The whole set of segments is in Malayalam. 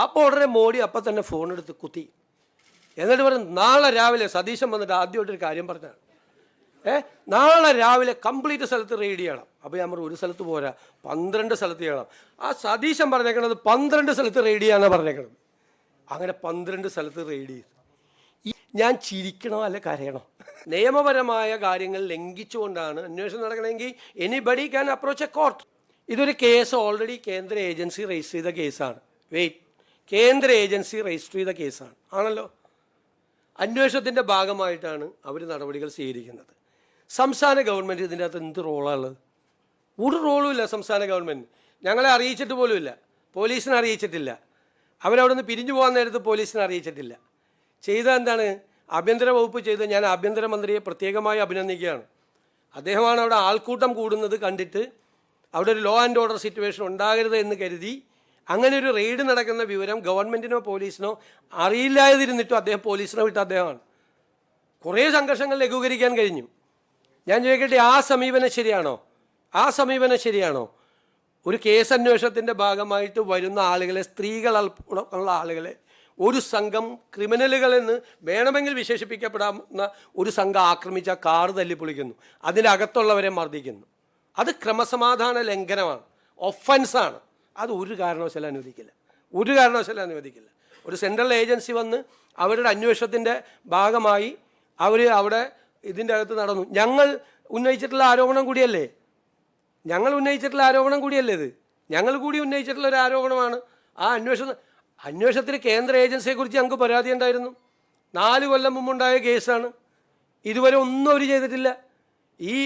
അപ്പോൾ ഉടനെ മോഡി അപ്പം തന്നെ ഫോൺ എടുത്ത് കുത്തി. എന്നിട്ട് പറഞ്ഞു നാളെ രാവിലെ സതീശൻ വന്നിട്ട് ആദ്യമായിട്ടൊരു കാര്യം പറഞ്ഞാണ്, നാളെ രാവിലെ കംപ്ലീറ്റ് സ്ഥലത്ത് റെയ്ഡ് ചെയ്യണം. അപ്പോൾ ഞാൻ പറഞ്ഞു ഒരു സ്ഥലത്ത് പോരാ, 12 സ്ഥലത്ത് ചെയ്യണം. ആ സതീശൻ പറഞ്ഞേക്കണത് 12 സ്ഥലത്ത് റെയ്ഡ് ചെയ്യാനാണ് പറഞ്ഞേക്കണത്. അങ്ങനെ 12 സ്ഥലത്ത് റെയ്ഡ് ചെയ്തു. ഞാൻ ചിരിക്കണോ അല്ലെ കരയണോ? നിയമപരമായ കാര്യങ്ങൾ ലംഘിച്ചുകൊണ്ടാണ് അന്വേഷണം നടക്കണമെങ്കിൽ anybody can approach A court. ഇതൊരു കേസ് ഓൾറെഡി കേന്ദ്ര ഏജൻസി രജിസ്റ്റർ ചെയ്ത കേസാണ്. കേന്ദ്ര ഏജൻസി രജിസ്റ്റർ ചെയ്ത കേസാണ് ആണല്ലോ. അന്വേഷണത്തിൻ്റെ ഭാഗമായിട്ടാണ് അവർ നടപടികൾ സ്വീകരിക്കുന്നത്. സംസ്ഥാന ഗവൺമെൻറ് ഇതിൻ്റെ അകത്ത് എന്ത് റോളാണുള്ളത്? ഒരു റോളും ഇല്ല സംസ്ഥാന ഗവൺമെൻറ്. ഞങ്ങളെ അറിയിച്ചിട്ട് പോലുമില്ല, പോലീസിനെ അറിയിച്ചിട്ടില്ല. അവരവിടെ നിന്ന് പിരിഞ്ഞു പോകാൻ നേരത്ത് പോലീസിനെ അറിയിച്ചിട്ടില്ല. ചെയ്ത എന്താണ്? ആഭ്യന്തര വകുപ്പ് ചെയ്ത് ഞാൻ ആഭ്യന്തരമന്ത്രിയെ പ്രത്യേകമായി അഭിനന്ദിക്കുകയാണ്. അദ്ദേഹമാണ് അവിടെ ആൾക്കൂട്ടം കൂടുന്നത് കണ്ടിട്ട് അവിടെ ഒരു ലോ ആൻഡ് ഓർഡർ സിറ്റുവേഷൻ ഉണ്ടാകരുത് എന്ന് കരുതി അങ്ങനെ ഒരു റെയ്ഡ് നടക്കുന്ന വിവരം ഗവൺമെൻറ്റിനോ പോലീസിനോ അറിയില്ലാതിരുന്നിട്ടും അദ്ദേഹം പോലീസിനെ വിട്ട അദ്ദേഹമാണ്. കുറേ സംഘർഷങ്ങൾ ലഘൂകരിക്കാൻ കഴിഞ്ഞു. ഞാൻ ചോദിക്കട്ടെ, ആ സമീപനം ശരിയാണോ? ആ സമീപനം ശരിയാണോ? ഒരു കേസ് അന്വേഷണത്തിൻ്റെ ഭാഗമായിട്ട് വരുന്ന ആളുകളെ, സ്ത്രീകൾ ഉള്ള ആളുകളെ ഒരു സംഘം ക്രിമിനലുകളെന്ന് വേണമെങ്കിൽ വിശേഷിപ്പിക്കപ്പെടാവുന്ന ഒരു സംഘം ആക്രമിച്ച കാർ തല്ലിപ്പൊളിക്കുന്നു, അതിനകത്തുള്ളവരെ മർദ്ദിക്കുന്നു. അത് ക്രമസമാധാന ലംഘനമാണ്, ഒഫൻസാണ്. അത് ഒരു കാരണവശാലും അനുവദിക്കില്ല, ഒരു കാരണവശാലും അനുവദിക്കില്ല. ഒരു സെൻട്രൽ ഏജൻസി വന്ന് അവരുടെ അന്വേഷണത്തിൻ്റെ ഭാഗമായി അവർ അവിടെ ഇതിൻ്റെ അകത്ത് നടന്നു. ഞങ്ങൾ ഉന്നയിച്ചിട്ടുള്ള ആരോപണം കൂടിയല്ലേ ഇത്? ഞങ്ങൾ കൂടി ഉന്നയിച്ചിട്ടുള്ള ഒരു ആരോപണമാണ്. ആ അന്വേഷണത്തിന് കേന്ദ്ര ഏജൻസിയെക്കുറിച്ച് ഞങ്ങൾക്ക് പരാതി ഉണ്ടായിരുന്നു. 4 കൊല്ലം മുമ്പുണ്ടായ കേസാണ്. ഇതുവരെ ഒന്നും അവർ ചെയ്തിട്ടില്ല. ഈ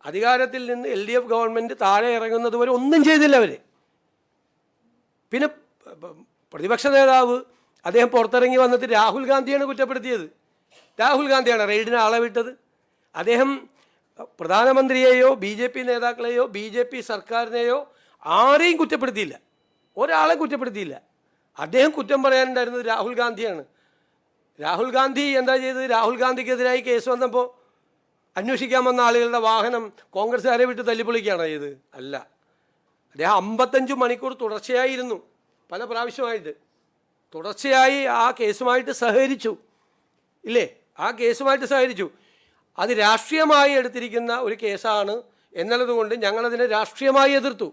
അധികാരത്തിൽ നിന്ന് LDF ഗവൺമെൻറ് താഴെ ഇറങ്ങുന്നത് വരെ ഒന്നും ചെയ്തില്ല അവർ. പിന്നെ പ്രതിപക്ഷ നേതാവ് അദ്ദേഹം പുറത്തിറങ്ങി വന്നിട്ട് രാഹുൽ ഗാന്ധിയാണ് കുറ്റപ്പെടുത്തിയത്. രാഹുൽ ഗാന്ധിയാണ് റെയ്ഡിന് ആളെ വിട്ടത്. അദ്ദേഹം പ്രധാനമന്ത്രിയെയോ BJP നേതാക്കളെയോ BJP സർക്കാരിനെയോ ആരെയും കുറ്റപ്പെടുത്തിയില്ല, ഒരാളെ കുറ്റപ്പെടുത്തിയില്ല. അദ്ദേഹം കുറ്റം പറയാനുണ്ടായിരുന്നത് രാഹുൽ ഗാന്ധിയാണ്. രാഹുൽ ഗാന്ധി എന്താ ചെയ്തത്? രാഹുൽ ഗാന്ധിക്കെതിരായി കേസ് വന്നപ്പോൾ അന്വേഷിക്കാൻ വന്ന ആളുകളുടെ വാഹനം കോൺഗ്രസ്സുകാരെ വിട്ട് തല്ലിപ്പൊളിക്കുകയാണോ ചെയ്ത്? അല്ല. അദ്ദേഹം 55 മണിക്കൂർ തുടർച്ചയായിരുന്നു, പല പ്രാവശ്യമായിട്ട് തുടർച്ചയായി ആ കേസുമായിട്ട് സഹകരിച്ചു ഇല്ലേ? ആ കേസുമായിട്ട് സഹകരിച്ചു. അത് രാഷ്ട്രീയമായി എടുത്തിരിക്കുന്ന ഒരു കേസാണ് എന്നുള്ളതുകൊണ്ട് ഞങ്ങളതിനെ രാഷ്ട്രീയമായി എതിർത്തു.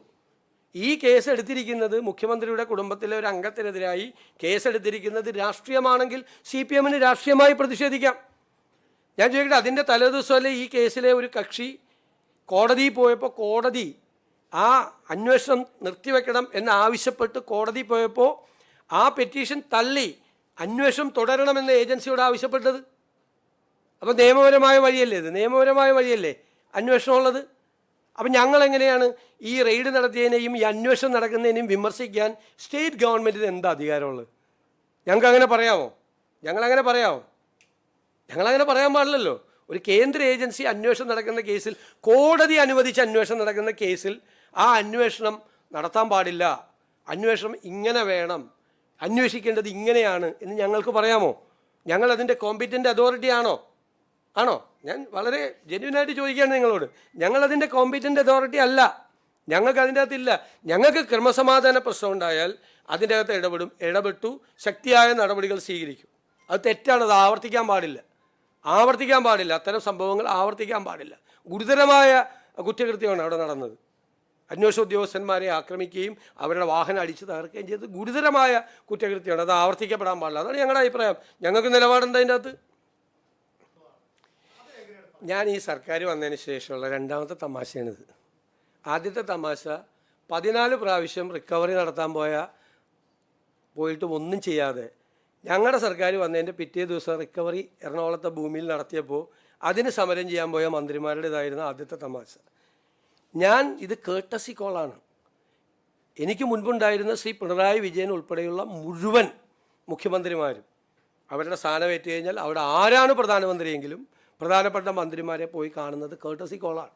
ഈ കേസ് എടുത്തിരിക്കുന്നത് മുഖ്യമന്ത്രിയുടെ കുടുംബത്തിലെ ഒരു അംഗത്തിനെതിരായി കേസെടുത്തിരിക്കുന്നത് രാഷ്ട്രീയമാണെങ്കിൽ CPM-ന് രാഷ്ട്രീയമായി പ്രതിഷേധിക്കാം. ഞാൻ ചോദിക്കട്ടെ, അതിൻ്റെ തലേദിവസമല്ലേ ഈ കേസിലെ ഒരു കക്ഷി കോടതിയിൽ പോയപ്പോൾ കോടതി ആ അന്വേഷണം നിർത്തിവെക്കണം എന്നാവശ്യപ്പെട്ട് കോടതി പോയപ്പോൾ ആ പെറ്റീഷൻ തള്ളി അന്വേഷണം തുടരണമെന്ന് ഏജൻസിയോട് ആവശ്യപ്പെട്ടത്? അപ്പോൾ നിയമപരമായ വഴിയല്ലേ ഇത്? നിയമപരമായ വഴിയല്ലേ അന്വേഷണം ഉള്ളത്? അപ്പം ഞങ്ങളെങ്ങനെയാണ് ഈ റെയ്ഡ് നടത്തിയതിനെയും ഈ അന്വേഷണം നടക്കുന്നതിനെയും വിമർശിക്കാൻ സ്റ്റേറ്റ് ഗവൺമെൻറ്റിന് എന്താ അധികാരമുള്ളത്? ഞങ്ങൾക്കങ്ങനെ പറയാമോ? ഞങ്ങളങ്ങനെ പറയാൻ പാടില്ലല്ലോ. ഒരു കേന്ദ്ര ഏജൻസി അന്വേഷണം നടക്കുന്ന കേസിൽ, കോടതി അനുവദിച്ച് അന്വേഷണം നടക്കുന്ന കേസിൽ ആ അന്വേഷണം നടത്താൻ പാടില്ല, അന്വേഷണം ഇങ്ങനെ വേണം, അന്വേഷിക്കേണ്ടത് ഇങ്ങനെയാണ് എന്ന് ഞങ്ങൾക്ക് പറയാമോ? ഞങ്ങളതിൻ്റെ കോമ്പീറ്റൻ്റ് അതോറിറ്റി ആണോ? ഞാൻ വളരെ ജെന്യൂനായിട്ട് ചോദിക്കുകയാണ് നിങ്ങളോട്. ഞങ്ങളതിൻ്റെ കോമ്പീറ്റൻ്റ് അതോറിറ്റി അല്ല, ഞങ്ങൾക്ക് അതിൻ്റെ അകത്തില്ല. ഞങ്ങൾക്ക് ക്രമസമാധാന പ്രശ്നം ഉണ്ടായാൽ അതിൻ്റെ അകത്ത് ഇടപെട്ടു ശക്തിയായ നടപടികൾ സ്വീകരിക്കും. അത് തെറ്റാണ്, അത് ആവർത്തിക്കാൻ പാടില്ല. അത്തരം സംഭവങ്ങൾ ആവർത്തിക്കാൻ പാടില്ല. ഗുരുതരമായ കുറ്റകൃത്യമാണ് അവിടെ നടന്നത്. അന്വേഷണ ഉദ്യോഗസ്ഥന്മാരെ ആക്രമിക്കുകയും അവരുടെ വാഹനം അടിച്ച് തകർക്കുകയും ചെയ്ത് ഗുരുതരമായ കുറ്റകൃത്യമാണ്. അത് ആവർത്തിക്കപ്പെടാൻ പാടില്ല. അതാണ് ഞങ്ങളുടെ അഭിപ്രായം. ഞങ്ങൾക്ക് നിലപാടുണ്ട് അതിൻ്റെ അകത്ത്. ഞാൻ ഈ സർക്കാർ വന്നതിന് ശേഷമുള്ള രണ്ടാമത്തെ തമാശയാണിത്. ആദ്യത്തെ തമാശ 14 പ്രാവശ്യം റിക്കവറി നടത്താൻ പോയിട്ടും ഒന്നും ചെയ്യാതെ ഞങ്ങളുടെ സർക്കാർ വന്നതിൻ്റെ പിറ്റേ ദിവസം റിക്കവറി എറണാകുളത്തെ ഭൂമിയിൽ നടത്തിയപ്പോൾ അതിന് സമരം ചെയ്യാൻ പോയ മന്ത്രിമാരുടേതായിരുന്ന ആദ്യത്തെ തമാശ. ഇത് കേട്ടസി കോളാണ്. എനിക്ക് മുൻപുണ്ടായിരുന്ന ശ്രീ പിണറായി വിജയൻ ഉൾപ്പെടെയുള്ള മുഴുവൻ മുഖ്യമന്ത്രിമാരും അവരുടെ സ്ഥാനമേറ്റ് കഴിഞ്ഞാൽ അവിടെ ആരാണ് പ്രധാനമന്ത്രിയെങ്കിലും പ്രധാനപ്പെട്ട മന്ത്രിമാരെ പോയി കാണുന്നത് കേട്ടസി കോളാണ്.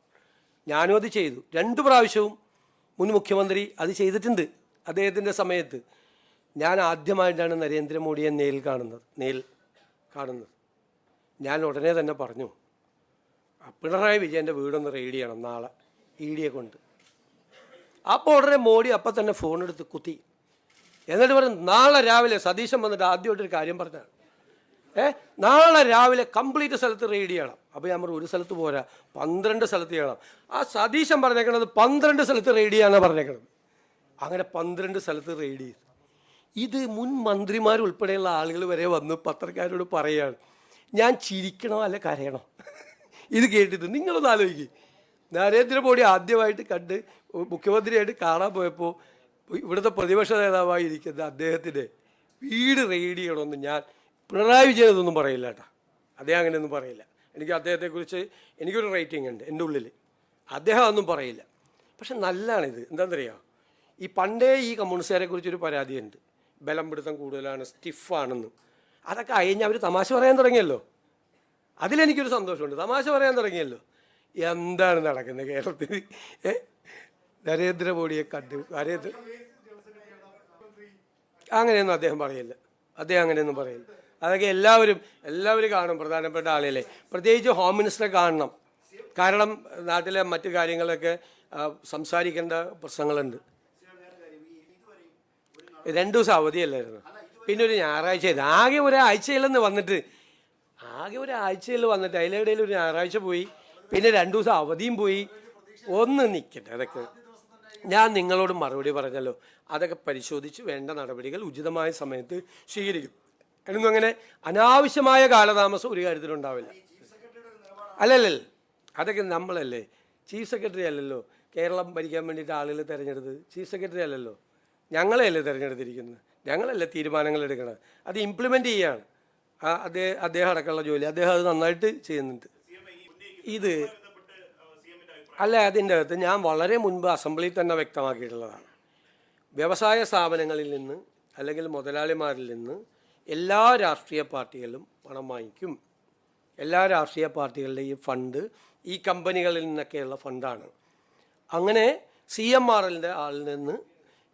ഞാനും അത് ചെയ്തു. 2 പ്രാവശ്യവും മുൻ മുഖ്യമന്ത്രി അത് ചെയ്തിട്ടുണ്ട് അദ്ദേഹത്തിൻ്റെ സമയത്ത്. ഞാൻ ആദ്യമായിട്ടാണ് നരേന്ദ്രമോദിയെ നേരിൽ കാണുന്നത്. ഞാൻ ഉടനെ തന്നെ പറഞ്ഞു, പിണറായി വിജയൻ്റെ വീടൊന്ന് റെയ്ഡ് ചെയ്യണം നാളെ ED യെ കൊണ്ട്. അപ്പോൾ ഉടനെ മോഡി അപ്പം തന്നെ ഫോൺ എടുത്ത് കുത്തി. എന്നിട്ട് പറഞ്ഞു നാളെ രാവിലെ സതീശൻ വന്നിട്ട് ആദ്യമായിട്ടൊരു കാര്യം പറഞ്ഞാണ്, നാളെ രാവിലെ കംപ്ലീറ്റ് സ്ഥലത്ത് റെയ്ഡ് ചെയ്യണം. അപ്പോൾ ഞാൻ പറഞ്ഞു ഒരു സ്ഥലത്ത് പോരാ, 12 സ്ഥലത്ത് ചെയ്യണം. ആ സതീശൻ പറഞ്ഞേക്കണത് 12 സ്ഥലത്ത് റെയ്ഡ് ചെയ്യാനാണ് പറഞ്ഞേക്കണത്. അങ്ങനെ 12 സ്ഥലത്ത് റെയ്ഡ് ചെയ്തു. ഇത് മുൻ മന്ത്രിമാരുൾപ്പെടെയുള്ള ആളുകൾ വരെ വന്ന് പത്രക്കാരോട് പറയുകയാണ്. ഞാൻ ചിരിക്കണോ അല്ല കരയണോ ഇത് കേട്ടിട്ട്? നിങ്ങളൊന്ന് ആലോചിക്കും. നരേന്ദ്രമോദി ആദ്യമായിട്ട് കണ്ട് മുഖ്യമന്ത്രിയായിട്ട് കാണാൻ പോയപ്പോൾ ഇവിടുത്തെ പ്രതിപക്ഷ നേതാവായിരിക്കുന്ന അദ്ദേഹത്തിൻ്റെ വീട് റെയ്ഡ് ചെയ്യണമെന്ന് ഞാൻ പിണറായി വിജയൻ ഇതൊന്നും പറയില്ല കേട്ടോ. അദ്ദേഹം അങ്ങനെയൊന്നും പറയില്ല. എനിക്ക് അദ്ദേഹത്തെക്കുറിച്ച് എനിക്കൊരു റേറ്റിംഗ് ഉണ്ട് എൻ്റെ ഉള്ളിൽ. അദ്ദേഹം ഒന്നും പറയില്ല. പക്ഷെ നല്ലതാണിത്. എന്താണെന്നറിയാം, ഈ പണ്ടേ ഈ കമ്മ്യൂണിസ്റ്റുകാരെ കുറിച്ചൊരു പരാതിയുണ്ട്, ബലം പിടുത്തം കൂടുതലാണ്, സ്റ്റിഫാണെന്ന്. അതൊക്കെ അയഞ്ഞ് അവർ തമാശ പറയാൻ തുടങ്ങിയല്ലോ. അതിലെനിക്കൊരു സന്തോഷമുണ്ട്. തമാശ പറയാൻ തുടങ്ങിയല്ലോ. എന്താണ് നടക്കുന്നത് കേരളത്തിൽ? നരേന്ദ്രമോദിയെ കണ്ട് അങ്ങനെയൊന്നും അദ്ദേഹം പറയില്ല. അദ്ദേഹം അങ്ങനെയൊന്നും പറയില്ല. അതൊക്കെ എല്ലാവരും കാണും. പ്രധാനപ്പെട്ട ആളുകളെ, പ്രത്യേകിച്ച് ഹോം മിനിസ്റ്ററെ കാണണം. കാരണം നാട്ടിലെ മറ്റു കാര്യങ്ങളൊക്കെ സംസാരിക്കേണ്ട പ്രശ്നങ്ങളുണ്ട്. 2 ദിവസം അവധിയല്ലായിരുന്നു, പിന്നെ ഒരു ഞായറാഴ്ച. ആകെ ഒരാഴ്ചയിലെന്ന് വന്നിട്ട് അതിലിടയിൽ ഒരു ഞായറാഴ്ച പോയി, പിന്നെ 2 ദിവസം അവധിയും പോയി. ഒന്ന് നിൽക്കട്ടെ, അതൊക്കെ ഞാൻ നിങ്ങളോട് മറുപടി പറഞ്ഞല്ലോ. അതൊക്കെ പരിശോധിച്ച് വേണ്ട നടപടികൾ ഉചിതമായ സമയത്ത് സ്വീകരിക്കും. എന്നൊന്നും അങ്ങനെ അനാവശ്യമായ കാലതാമസം ഒരു കാര്യത്തിലുണ്ടാവില്ല. അല്ലല്ല, അതൊക്കെ നമ്മളല്ലേ, ചീഫ് സെക്രട്ടറി അല്ലല്ലോ കേരളം ഭരിക്കാൻ വേണ്ടിയിട്ട് ആളുകൾ തിരഞ്ഞെടുത്തത്. ചീഫ് സെക്രട്ടറി അല്ലല്ലോ, ഞങ്ങളെയല്ലേ തിരഞ്ഞെടുത്തിരിക്കുന്നത്. ഞങ്ങളല്ലേ തീരുമാനങ്ങൾ എടുക്കണം, അത് ഇംപ്ലിമെൻ്റ് ചെയ്യുകയാണ്. അദ്ദേഹം അടക്കമുള്ള ജോലി അദ്ദേഹം അത് നന്നായിട്ട് ചെയ്യുന്നുണ്ട്. ഇത് അല്ല, അതിൻ്റെ അകത്ത് ഞാൻ വളരെ മുൻപ് അസംബ്ലിയിൽ തന്നെ വ്യക്തമാക്കിയിട്ടുള്ളതാണ്. വ്യവസായ സ്ഥാപനങ്ങളിൽ നിന്ന് അല്ലെങ്കിൽ മുതലാളിമാരിൽ നിന്ന് എല്ലാ രാഷ്ട്രീയ പാർട്ടികളും പണം വാങ്ങിക്കും. എല്ലാ രാഷ്ട്രീയ പാർട്ടികളുടെയും ഫണ്ട് ഈ കമ്പനികളിൽ നിന്നൊക്കെയുള്ള ഫണ്ടാണ്. അങ്ങനെ CMRLൻ്റെ ആളിൽ നിന്ന്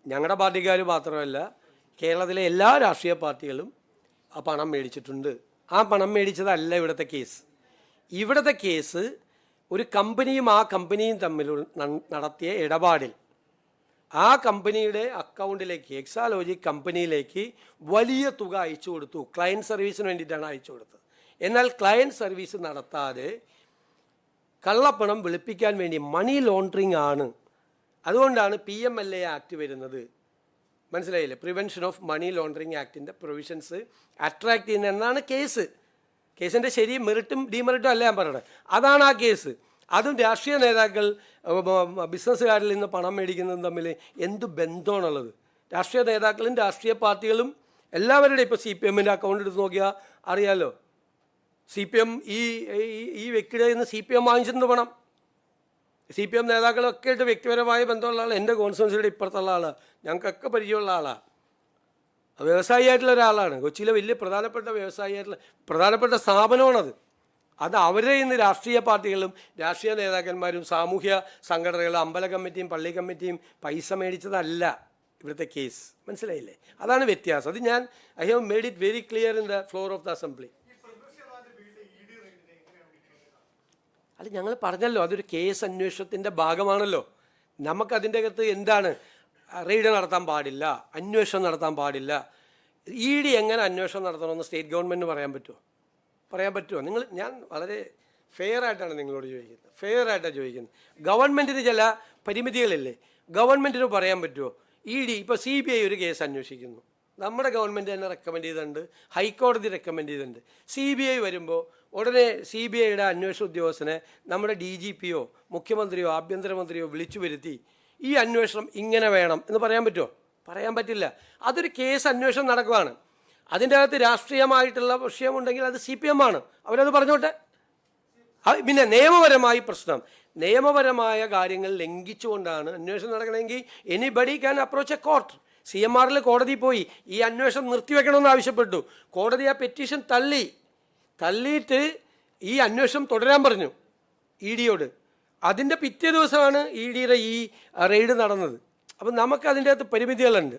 ഞങ്ങളുടെ പാർട്ടിക്കാർ മാത്രമല്ല, കേരളത്തിലെ എല്ലാ രാഷ്ട്രീയ പാർട്ടികളും ആ പണം മേടിച്ചിട്ടുണ്ട്. ആ പണം മേടിച്ചതല്ല ഇവിടുത്തെ കേസ്. ഇവിടുത്തെ കേസ് ഒരു കമ്പനിയും ആ കമ്പനിയും തമ്മിൽ നടത്തിയ ഇടപാടിൽ ആ കമ്പനിയുടെ അക്കൗണ്ടിലേക്ക്, എക്സാലോജി കമ്പനിയിലേക്ക് വലിയ തുക അയച്ചു കൊടുത്തു. ക്ലയൻറ്റ് സർവീസിന് വേണ്ടിയിട്ടാണ് അയച്ചു കൊടുത്തത്. എന്നാൽ ക്ലയൻറ്റ് സർവീസ് നടത്താതെ കള്ളപ്പണം വെളുപ്പിക്കാൻ വേണ്ടി മണി ലോണ്ടറിങ് ആണ്. അതുകൊണ്ടാണ് PMLA ആക്ട് വരുന്നത്. മനസ്സിലായില്ലേ? പ്രിവെൻഷൻ ഓഫ് മണി ലോണ്ടറിങ് ആക്ടിൻ്റെ പ്രൊവിഷൻസ് അട്രാക്ട് ചെയ്യുന്ന എന്നാണ് കേസ്. കേസിൻ്റെ ശരി മെറിറ്റും ഡിമെറിറ്റും അല്ല ഞാൻ പറയണത്. അതാണ് ആ കേസ്. അതും രാഷ്ട്രീയ നേതാക്കൾ ബിസിനസ്സുകാരിൽ നിന്ന് പണം മേടിക്കുന്നതും തമ്മിൽ എന്ത് ബന്ധമാണുള്ളത്? രാഷ്ട്രീയ നേതാക്കളും രാഷ്ട്രീയ പാർട്ടികളും എല്ലാവരുടെയും ഇപ്പോൾ CPMൻ്റെ അക്കൗണ്ട് എടുത്ത് നോക്കിയാൽ അറിയാമല്ലോ. CPM ഈ വ്യക്തിയുടെ നിന്ന് CPM വാങ്ങിച്ചിട്ടുണ്ട് പണം. CPM നേതാക്കളൊക്കെ ആയിട്ട് വ്യക്തിപരമായ ബന്ധമുള്ള ആൾ, എൻ്റെ കോൺസ്റ്റിറ്റ്യുവൻസിയുടെ ഇപ്പുറത്തുള്ള ആളാണ്, ഞങ്ങൾക്കൊക്കെ പരിചയമുള്ള ആളാണ്. വ്യവസായിയായിട്ടുള്ള ഒരാളാണ്. കൊച്ചിയിലെ വലിയ പ്രധാനപ്പെട്ട വ്യവസായിയായിട്ടുള്ള പ്രധാനപ്പെട്ട സ്ഥാപനമാണത്. അത് അവരെ ഇന്ന് രാഷ്ട്രീയ പാർട്ടികളും രാഷ്ട്രീയ നേതാക്കന്മാരും സാമൂഹ്യ സംഘടനകളും അമ്പല കമ്മിറ്റിയും പള്ളി കമ്മിറ്റിയും പൈസ മേടിച്ചതല്ല ഇവിടുത്തെ കേസ്. മനസ്സിലായില്ലേ? അതാണ് വ്യത്യാസം. അത് ഞാൻ I have made it very clear in the floor of the assembly. അല്ല, ഞങ്ങൾ പറഞ്ഞല്ലോ, അതൊരു കേസ് അന്വേഷണത്തിൻ്റെ ഭാഗമാണല്ലോ. നമുക്കതിൻ്റെ അകത്ത് എന്താണ്, റെയ്ഡ് നടത്താൻ പാടില്ല, അന്വേഷണം നടത്താൻ പാടില്ല. ED എങ്ങനെ അന്വേഷണം നടത്തണമെന്ന് സ്റ്റേറ്റ് ഗവൺമെൻറ്റിന് പറയാൻ പറ്റുമോ? ഞാൻ വളരെ ഫെയർ ആയിട്ടാണ് നിങ്ങളോട് ചോദിക്കുന്നത്. ഫെയർ ആയിട്ടാണ് ചോദിക്കുന്നത്. ഗവൺമെൻറ്റിന് ചില പരിമിതികളില്ലേ? ഗവൺമെൻറ്റിന് പറയാൻ പറ്റുമോ? ED ഇപ്പോൾ CBI ഒരു കേസ് അന്വേഷിക്കുന്നു, നമ്മുടെ ഗവൺമെൻറ് തന്നെ റെക്കമെൻഡ് ചെയ്തിട്ടുണ്ട്, ഹൈക്കോടതി റെക്കമെൻഡ് ചെയ്തിട്ടുണ്ട്. CBI വരുമ്പോൾ ഉടനെ CBIയുടെ അന്വേഷണ ഉദ്യോഗസ്ഥനെ നമ്മുടെ DGPയോ മുഖ്യമന്ത്രിയോ ആഭ്യന്തരമന്ത്രിയോ വിളിച്ചു വരുത്തി ഈ അന്വേഷണം ഇങ്ങനെ വേണം എന്ന് പറയാൻ പറ്റുമോ? പറയാൻ പറ്റില്ല. അതൊരു കേസ് അന്വേഷണം നടക്കുകയാണ്. അതിൻ്റെ അകത്ത് രാഷ്ട്രീയമായിട്ടുള്ള വിഷയമുണ്ടെങ്കിൽ അത് CPM ആണ്, അവരത് പറഞ്ഞോട്ടെ. പിന്നെ നിയമപരമായി പ്രശ്നം, നിയമപരമായ കാര്യങ്ങൾ ലംഘിച്ചുകൊണ്ടാണ് അന്വേഷണം നടക്കണമെങ്കിൽ anybody can approach A court. CMRL കോടതി പോയി ഈ അന്വേഷണം നിർത്തിവെക്കണമെന്ന് ആവശ്യപ്പെട്ടു. കോടതി ആ പെറ്റീഷൻ തള്ളിയിട്ട് ഈ അന്വേഷണം തുടരാൻ പറഞ്ഞു EDയോട്. അതിൻ്റെ പിറ്റേ ദിവസമാണ് EDയുടെ ഈ റെയ്ഡ് നടന്നത്. അപ്പം നമുക്ക് അതിൻ്റെ അകത്ത് പരിമിതികളുണ്ട്.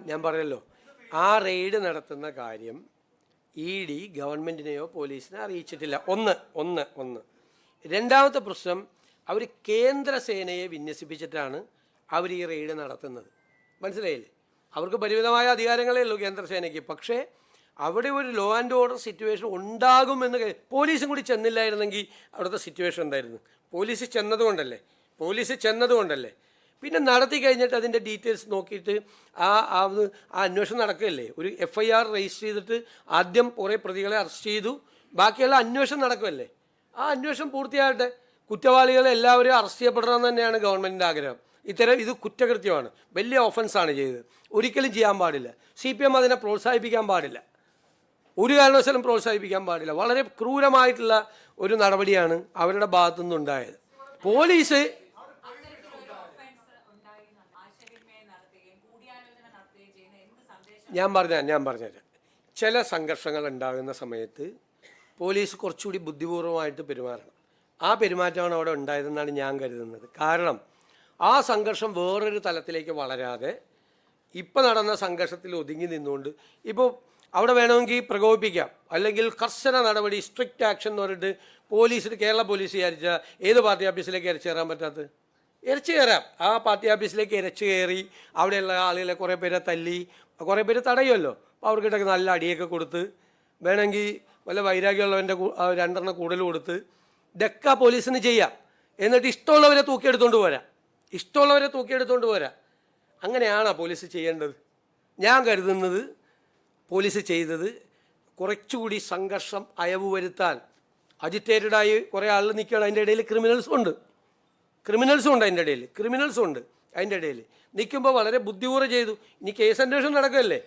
ഞാൻ പറയല്ലോ, ആ റെയ്ഡ് നടത്തുന്ന കാര്യം ED ഗവൺമെൻറ്റിനെയോ പോലീസിനെയോ അറിയിച്ചിട്ടില്ല. ഒന്ന്. രണ്ടാമത്തെ പ്രശ്നം, അവർ കേന്ദ്ര സേനയെ വിന്യസിപ്പിച്ചിട്ടാണ് അവർ ഈ റെയ്ഡ് നടത്തുന്നത്. മനസ്സിലായില്ലേ? അവർക്ക് പരിമിതമായ അധികാരങ്ങളേ ഉള്ളൂ കേന്ദ്ര സേനയ്ക്ക്. പക്ഷേ അവിടെ ഒരു ലോ ആൻഡ് ഓർഡർ സിറ്റുവേഷൻ ഉണ്ടാകുമെന്ന് പോലീസും കൂടി ചെന്നില്ലായിരുന്നെങ്കിൽ അവിടുത്തെ സിറ്റുവേഷൻ എന്തായിരുന്നു? പോലീസ് ചെന്നതുകൊണ്ടല്ലേ. പിന്നെ നടത്തി കഴിഞ്ഞിട്ട് അതിൻ്റെ ഡീറ്റെയിൽസ് നോക്കിയിട്ട് ആ അന്വേഷണം നടക്കുകയല്ലേ. ഒരു FIR രജിസ്റ്റർ ചെയ്തിട്ട് ആദ്യം കുറേ പ്രതികളെ അറസ്റ്റ് ചെയ്തു, ബാക്കിയുള്ള അന്വേഷണം നടക്കുമല്ലേ. ആ അന്വേഷണം പൂർത്തിയാകട്ടെ. കുറ്റവാളികളെ എല്ലാവരും അറസ്റ്റ് ചെയ്യപ്പെടണമെന്ന് തന്നെയാണ് ഗവൺമെൻറ്റിൻ്റെ ആഗ്രഹം. ഇത് കുറ്റകൃത്യമാണ്, വലിയ ഓഫൻസാണ് ചെയ്തത്, ഒരിക്കലും ചെയ്യാൻ പാടില്ല. CPM അതിനെ പ്രോത്സാഹിപ്പിക്കാൻ പാടില്ല, ഒരു കാരണവശാലും പ്രോത്സാഹിപ്പിക്കാൻ പാടില്ല. വളരെ ക്രൂരമായിട്ടുള്ള ഒരു നടപടിയാണ് അവരുടെ ഭാഗത്തുനിന്നുണ്ടായത്. പോലീസ് ഞാൻ പറഞ്ഞുതരാം. ചില സംഘർഷങ്ങൾ ഉണ്ടാകുന്ന സമയത്ത് പോലീസ് കുറച്ചുകൂടി ബുദ്ധിപൂർവമായിട്ട് പെരുമാറണം. ആ പെരുമാറ്റമാണ് അവിടെ ഉണ്ടായതെന്നാണ് ഞാൻ കരുതുന്നത്. കാരണം ആ സംഘർഷം വേറൊരു തലത്തിലേക്ക് വളരാതെ ഇപ്പം നടന്ന സംഘർഷത്തിൽ ഒതുങ്ങി നിന്നുകൊണ്ട് ഇപ്പോൾ അവിടെ വേണമെങ്കിൽ പ്രകോപിപ്പിക്കാം, അല്ലെങ്കിൽ കർശന നടപടി, സ്ട്രിക്റ്റ് ആക്ഷൻ എന്ന് പറഞ്ഞിട്ട് കേരള പോലീസ് വിചാരിച്ചാൽ ഏത് പാർട്ടി ഓഫീസിലേക്ക് ഇരച്ചു കയറാൻ പറ്റാത്തത്? ഇരച്ചു കയറാം. ആ പാർട്ടി ഓഫീസിലേക്ക് ഇരച്ചു കയറി അവിടെയുള്ള ആളുകളെ കുറേ പേരെ തല്ലി, കുറേ പേര് തടയുമല്ലോ. അപ്പോൾ അവർക്കിട്ടൊക്കെ നല്ല അടിയൊക്കെ കൊടുത്ത്, വേണമെങ്കിൽ വല്ല വൈരാഗ്യമുള്ളവൻ്റെ 2 എണ്ണം കൂടുതൽ കൊടുത്ത് ഇതൊക്കെ പോലീസിന് ചെയ്യാം. എന്നിട്ട് ഇഷ്ടമുള്ളവരെ തൂക്കിയെടുത്തോണ്ട് പോരാ. അങ്ങനെയാണോ പോലീസ് ചെയ്യേണ്ടത്? ഞാൻ കരുതുന്നത് പോലീസ് ചെയ്തത് കുറച്ചുകൂടി സംഘർഷം അയവ് വരുത്താൻ അജിറ്റേറ്റഡായി കുറേ ആളുകൾ നിൽക്കുകയാണ്. അതിൻ്റെ ഇടയിൽ ക്രിമിനൽസും ഉണ്ട് അതിൻ്റെ ഇടയിൽ നിൽക്കുമ്പോൾ വളരെ ബുദ്ധിപൂർവ്വം ചെയ്തു. ഇനി കേസ് അന്വേഷണം നടക്കുകയല്ലേ,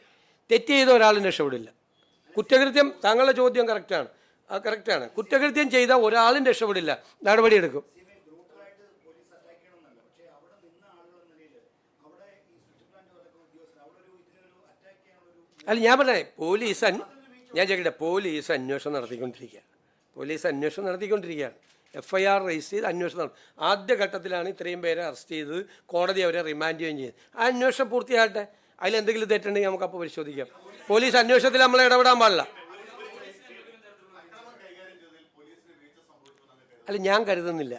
തെറ്റ് ചെയ്ത ഒരാളും രക്ഷപ്പെടില്ല. കുറ്റകൃത്യം, താങ്കളുടെ ചോദ്യം കറക്റ്റാണ്. കുറ്റകൃത്യം ചെയ്ത ഒരാളും രക്ഷപ്പെടില്ല, നടപടിയെടുക്കും. അല്ല, ഞാൻ പറഞ്ഞേ ഞാൻ ചോദിക്കട്ടെ, പോലീസ് അന്വേഷണം നടത്തിക്കൊണ്ടിരിക്കുകയാണ്. FIR രജിസ്റ്റർ ചെയ്ത് അന്വേഷണം ആദ്യഘട്ടത്തിലാണ് ഇത്രയും പേരെ അറസ്റ്റ് ചെയ്തത്, കോടതി അവരെ റിമാൻഡ് ചെയ്യുകയും ചെയ്തത്. ആ അന്വേഷണം പൂർത്തിയാകട്ടെ. അതിലെന്തെങ്കിലും തെറ്റുണ്ടെങ്കിൽ നമുക്കപ്പോൾ പരിശോധിക്കാം. പോലീസ് അന്വേഷണത്തിൽ നമ്മൾ ഇടപെടാൻ പാടില്ല. അല്ല, ഞാൻ കരുതുന്നില്ല.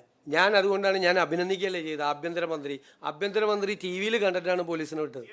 അതുകൊണ്ടാണ് ഞാൻ അഭിനന്ദിക്കുകയല്ലേ ചെയ്തത്. ആഭ്യന്തരമന്ത്രി TV കണ്ടിട്ടാണ് പോലീസിനെ വിട്ടത്.